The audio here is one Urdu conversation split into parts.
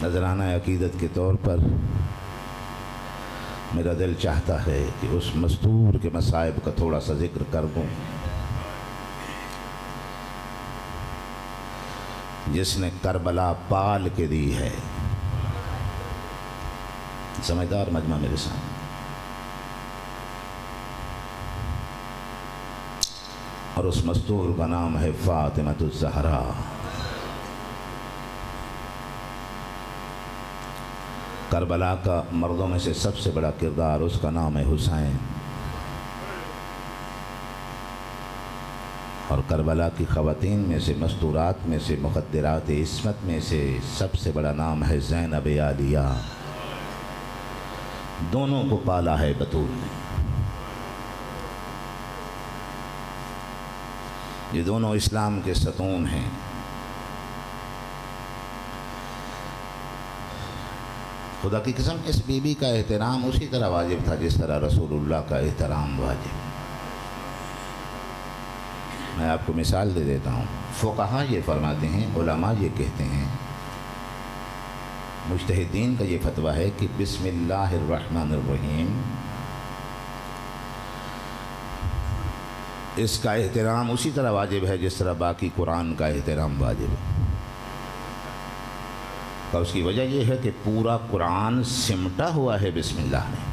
نذرانہ عقیدت کے طور پر میرا دل چاہتا ہے کہ اس مستور کے مصائب کا تھوڑا سا ذکر کر دوں، جس نے کربلا پال کے دی ہے۔ سمجھدار مجمع میرے سامنے، اور اس مستور کا نام ہے فاطمۃ الزہرا۔ کربلا کا مردوں میں سے سب سے بڑا کردار اس کا نام ہے حسین، اور کربلا کی خواتین میں سے، مستورات میں سے، مخدرات عصمت میں سے سب سے بڑا نام ہے زینب عالیہ۔ دونوں کو پالا ہے بطول نے۔ یہ دونوں اسلام کے ستون ہیں۔ خدا کی قسم اس بی بی کا احترام اسی طرح واجب تھا جس طرح رسول اللہ کا احترام واجب۔ میں آپ کو مثال دے دیتا ہوں۔ فقہا یہ فرماتے ہیں، علماء یہ کہتے ہیں، مجتہدین کا یہ فتویٰ ہے کہ بسم اللہ الرحمن الرحیم اس کا احترام اسی طرح واجب ہے جس طرح باقی قرآن کا احترام واجب ہے۔ اور اس کی وجہ یہ ہے کہ پورا قرآن سمٹا ہوا ہے بسم اللہ میں۔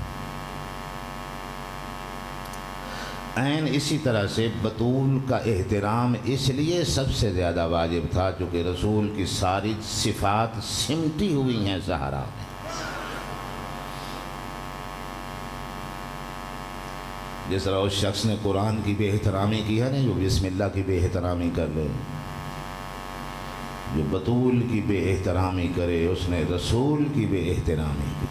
عین اسی طرح سے بطول کا احترام اس لیے سب سے زیادہ واجب تھا چونکہ رسول کی ساری صفات سمٹی ہوئی ہیں زہرا میں۔ جس طرح اس شخص نے قرآن کی بے احترامی کی ہے نا، جو بسم اللہ کی بے احترامی کر لے، جو بطول کی بے احترامی کرے، اس نے رسول کی بے احترامی کی۔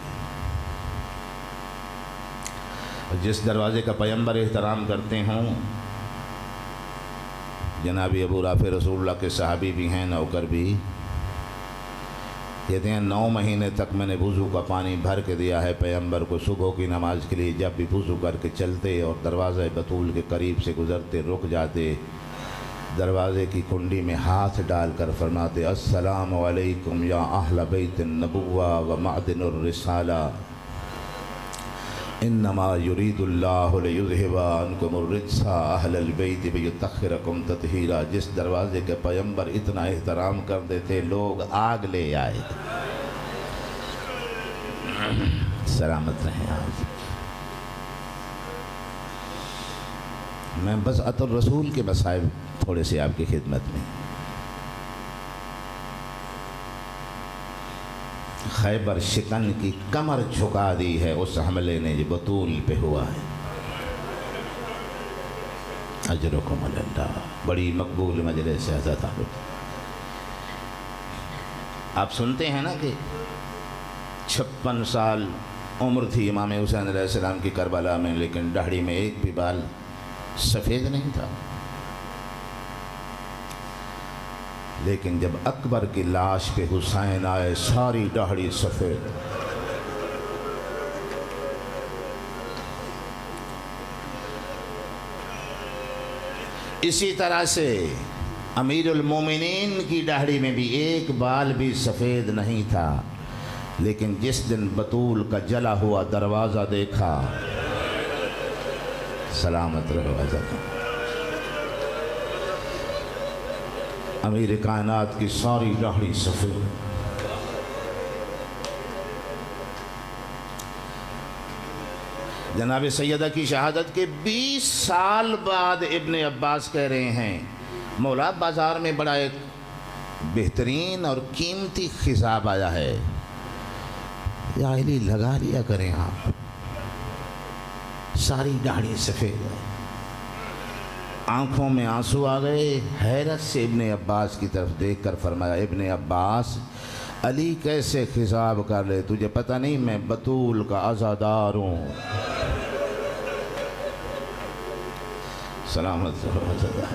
جس دروازے کا پیغمبر احترام کرتے ہوں، جناب ابو رافع رسول اللہ کے صحابی بھی ہیں، نوکر بھی، کہتے ہیں 9 مہینے تک میں نے وضو کا پانی بھر کے دیا ہے پیغمبر کو صبح کی نماز کے لیے، جب بھی وضو کر کے چلتے اور دروازہ بطول کے قریب سے گزرتے رک جاتے، دروازے کی کنڈی میں ہاتھ ڈال کر فرماتے السلام علیکم یا اہل بیت النبوہ و معدن الرسالہ انما یرید اللہ لیذہب عنکم الرجس اہل البیت ویطہرکم تطہیرا۔ جس دروازے کے پیغمبر اتنا احترام کر دیتے، لوگ آگ لے آئے۔ سلامت رہیں آپ۔ میں بس الرسول کے مصائب تھوڑے سے آپ کی خدمت میں۔ خیبر شکن کی کمر جھکا دی ہے اس حملے نے جو بطول پہ ہوا ہے۔ اجرکم اللہ، بڑی مقبول مجلس سے حضرت آپ سنتے ہیں نا کہ 56 سال عمر تھی امام حسین علیہ السلام کی کربلا میں، لیکن داڑھی میں ایک بھی بال سفید نہیں تھا۔ لیکن جب اکبر کی لاش پہ حسین آئے، ساری داڑھی سفید۔ اسی طرح سے امیر المومنین کی داڑھی میں بھی ایک بال بھی سفید نہیں تھا، لیکن جس دن بطول کا جلا ہوا دروازہ دیکھا، سلامت رہو حضرت، امیر کائنات کی ساری داڑھی سفید۔ جناب سیدہ کی شہادت کے 20 سال بعد ابن عباس کہہ رہے ہیں، مولا بازار میں بڑا ایک بہترین اور قیمتی خضاب آیا ہے، یا علی لگا لیا کریں آپ، ساری داڑھی سفید ہے۔ آنکھوں میں آنسو آ گئے، حیرت سے ابن عباس کی طرف دیکھ کر فرمایا ابن عباس علی کیسے خضاب کر لے، تجھے پتہ نہیں میں بطول کا عزادار ہوں۔ سلامت عزادار۔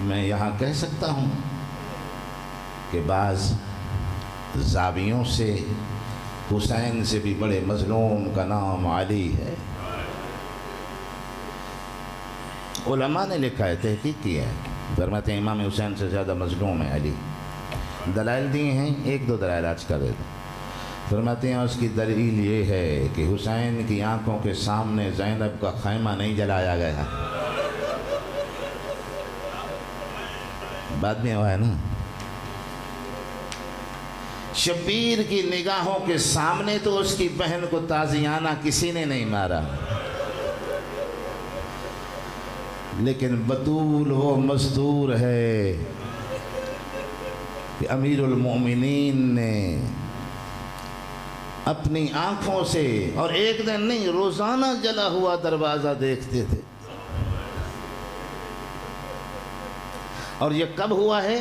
میں یہاں کہہ سکتا ہوں کہ بعض زاویوں سے حسین سے بھی بڑے مظلوم کا نام علی ہے۔ علماء نے لکھا ہے، تحقیق کیا ہے، فرماتے ہیں امام حسین سے زیادہ مظلوم ہے علی. دلائل دیے ہیں, ایک دو دلائل آج کر دیتا ہوں. فرماتے ہیں اس کی دلیل یہ ہے کہ حسین کی آنکھوں کے سامنے زینب کا خیمہ نہیں جلایا گیا. بعد میں ہوا ہے نا. شبیر کی نگاہوں کے سامنے تو اس کی بہن کو تازیانہ کسی نے نہیں مارا, لیکن بطول وہ مزدور ہے کہ امیر المومنین نے اپنی آنکھوں سے, اور ایک دن نہیں روزانہ جلا ہوا دروازہ دیکھتے تھے. اور یہ کب ہوا ہے؟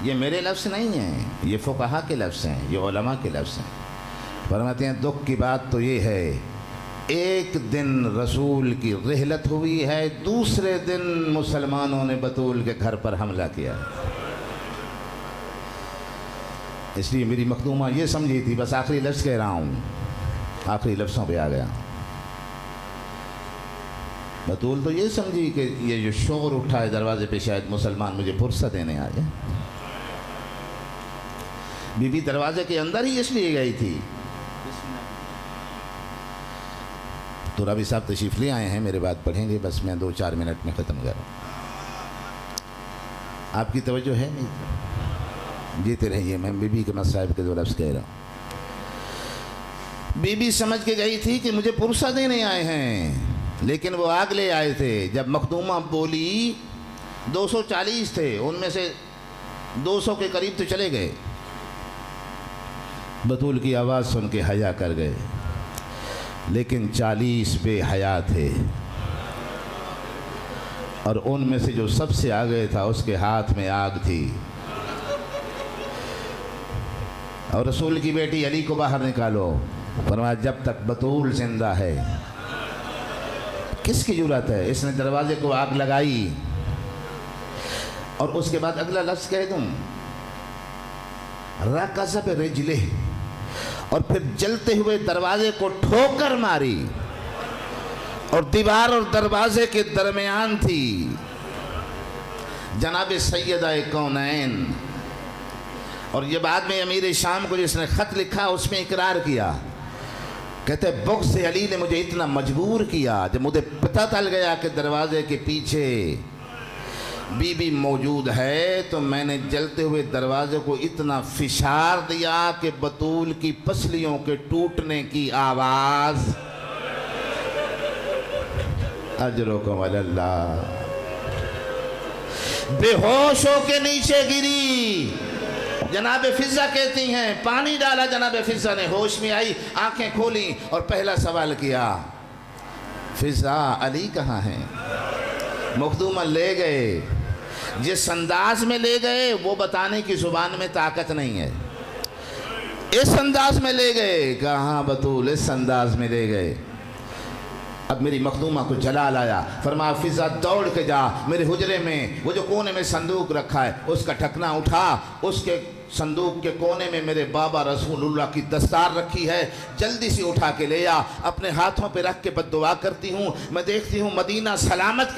یہ میرے لفظ نہیں ہیں, یہ فقہا کے لفظ ہیں, یہ علماء کے لفظ ہیں. فرماتے ہیں دکھ کی بات تو یہ ہے, ایک دن رسول کی رحلت ہوئی ہے, دوسرے دن مسلمانوں نے بطول کے گھر پر حملہ کیا. اس لیے میری مخدومہ یہ سمجھی تھی, بس آخری لفظ کہہ رہا ہوں, آخری لفظوں پہ آ گیا. بطول تو یہ سمجھی کہ یہ جو شور اٹھا ہے دروازے پہ شاید مسلمان مجھے فرصت دینے آئے. بی بی دروازے کے اندر ہی اس لیے گئی تھی. تو رابی صاحب تشریف لے آئے ہیں, میرے بات پڑھیں گے, بس میں 2-4 منٹ میں ختم کر رہا ہوں. آپ کی توجہ ہے نہیں؟ جیتے رہیے, میں بی بی کے مصائب کے 2 لفظ کہہ رہا ہوں. بی بی سمجھ کے گئی تھی کہ مجھے پرسہ دینے آئے ہیں, لیکن وہ آگ لے آئے تھے. جب مخدومہ بولی 240 تھے, ان میں سے 200 کے قریب تو چلے گئے. بطول کی آواز سن کے حیا کر گئے, لیکن 40 بے حیا تھے, اور ان میں سے جو سب سے آگے تھا اس کے ہاتھ میں آگ تھی. اور رسول کی بیٹی علی کو باہر نکالو. فرمایا جب تک بطول زندہ ہے کس کی جرات ہے؟ اس نے دروازے کو آگ لگائی. اور اس کے بعد اگلا لفظ کہہ دوں, رکض برجلہ, اور پھر جلتے ہوئے دروازے کو ٹھوکر ماری, اور دیوار اور دروازے کے درمیان تھی جناب سیدہ کونین. اور یہ بعد میں امیر شام کو جس نے خط لکھا اس میں اقرار کیا, کہتے بغض علی نے مجھے اتنا مجبور کیا, جب مجھے پتہ چل گیا کہ دروازے کے پیچھے بی بی موجود ہے تو میں نے جلتے ہوئے دروازے کو اتنا فشار دیا کہ بطول کی پسلیوں کے ٹوٹنے کی آواز. اجرکم علی اللہ. بے ہوش ہو کے نیچے گری. جناب فضہ کہتی ہیں پانی ڈالا, جناب فضہ نے ہوش میں آئی, آنکھیں کھولیں اور پہلا سوال کیا, فضہ علی کہاں ہیں؟ مخدومہ لے گئے. جس انداز میں لے گئے وہ بتانے کی زبان میں طاقت نہیں ہے. اس انداز میں لے گئے, کہاں بطول, اس انداز میں لے گئے. اب میری مخدومہ کو جلال آیا. فرمایا فضہ دوڑ کے جا, میرے حجرے میں وہ جو کونے میں صندوق رکھا ہے اس کا ڈھکنا اٹھا, اس کے صندوق کے کونے میں میرے بابا رسول اللہ کی دستار رکھی ہے, جلدی سے اٹھا کے لے آ. اپنے ہاتھوں پہ رکھ کے بد دعا کرتی ہوں, میں دیکھتی ہوں مدینہ سلامت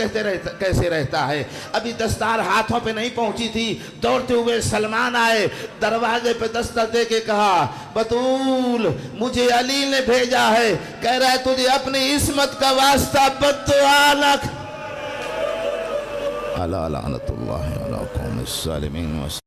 کیسے رہتا ہے. ابھی دستار ہاتھوں پہ نہیں پہنچی تھی, دوڑتے ہوئے سلمان آئے, دروازے پہ دستک دے کے کہا بطول مجھے علی نے بھیجا ہے, کہہ رہا ہے تجھے اپنی عصمت کا واسطہ بد دعا لکھ. الا لعنت اللہ علی قوم الظالمین.